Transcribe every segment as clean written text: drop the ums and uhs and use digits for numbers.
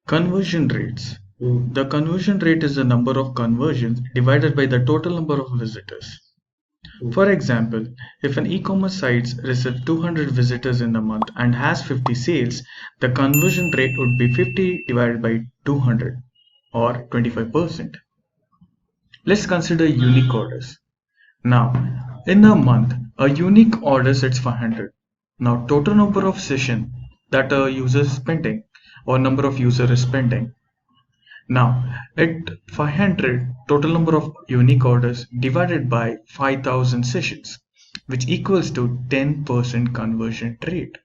Conversion rates. The conversion rate is the number of conversions divided by the total number of visitors. For example, if an e-commerce site receives 200 visitors in a month and has 50 sales, the conversion rate would be 50 divided by 200 or 25%. Let's consider unique orders. Now, in a month, a unique order sets 500. Now, total number of sessions that a user is spending or number of user is spending. Now, at 500, total number of unique orders divided by 5000 sessions, which equals to 10% conversion rate.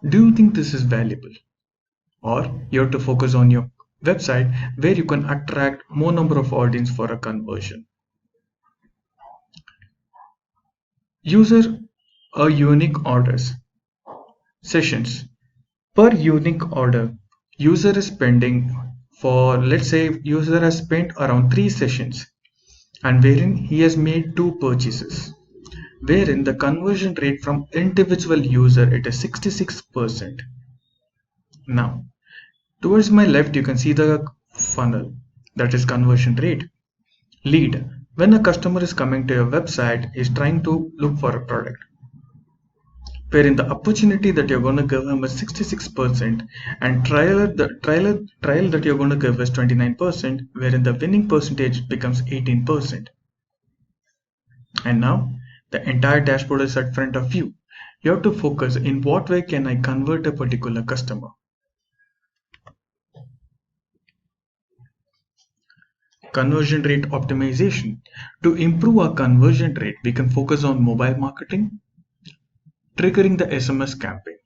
Do you think this is valuable? Or you have to focus on your website where you can attract more number of audience for a conversion. User unique orders. Sessions. Per unique order, user is spending for, let's say, user has spent around 3 sessions and wherein he has made 2 purchases, wherein the conversion rate from individual user it is 66%. Now, towards my left you can see the funnel, that is conversion rate. Lead. When a customer is coming to your website, is trying to look for a product, wherein the opportunity that you're going to give him is 66% and trial that you're going to give is 29%, wherein the winning percentage becomes 18%. And now the entire dashboard is in front of you. You have to focus in what way can I convert a particular customer. Conversion rate optimization. To improve our conversion rate, we can focus on mobile marketing, triggering the SMS campaign.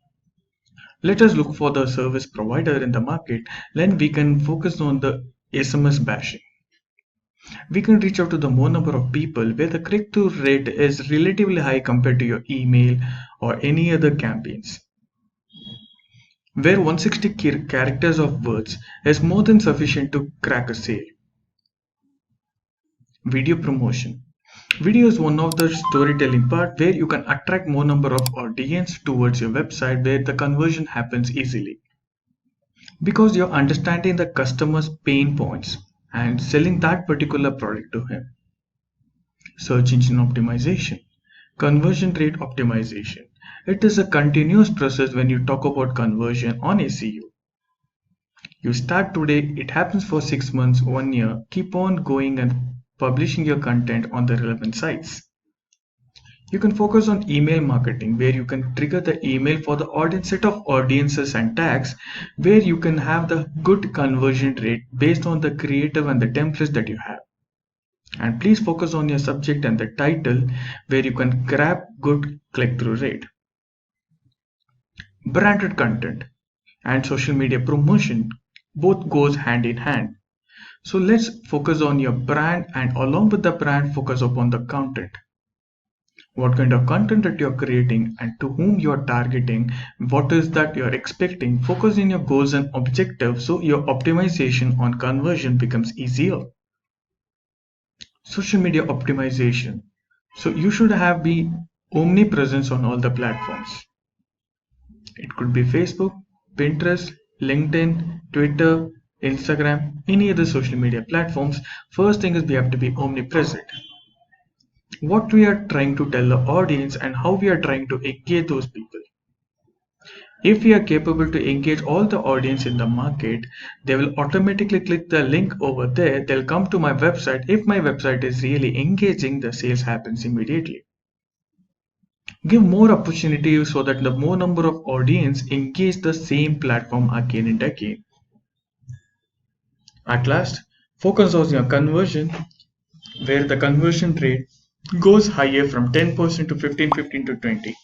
Let us look for the service provider in the market, then we can focus on the SMS bashing. We can reach out to the more number of people where the click-through rate is relatively high compared to your email or any other campaigns, where 160 characters of words is more than sufficient to crack a sale. Video promotion. Video is one of the storytelling part where you can attract more number of audience towards your website where the conversion happens easily. Because you're understanding the customer's pain points and selling that particular product to him. Search engine optimization. Conversion rate optimization. It is a continuous process when you talk about conversion on SEO. You start today, it happens for 6 months, 1 year, keep on going and publishing your content on the relevant sites. You can focus on email marketing where you can trigger the email for the audience set of audiences and tags where you can have the good conversion rate based on the creative and the templates that you have. And please focus on your subject and the title where you can grab good click-through rate. Branded content and social media promotion both goes hand in hand. So let's focus on your brand and along with the brand focus upon the content. What kind of content that you're creating and to whom you're targeting, what is that you're expecting, focus in your goals and objectives so your optimization on conversion becomes easier. Social media optimization. So you should have the omnipresence on all the platforms. It could be Facebook, Pinterest, LinkedIn, Twitter, Instagram, any other social media platforms. First thing is we have to be omnipresent. What we are trying to tell the audience and how we are trying to engage those people. If we are capable to engage all the audience in the market, they will automatically click the link over there. They'll come to my website. If my website is really engaging, the sales happens immediately. Give more opportunity so that the more number of audience engage the same platform again and again. At last, focus on your conversion where the conversion rate goes higher from 10% to 15, 15 to 20.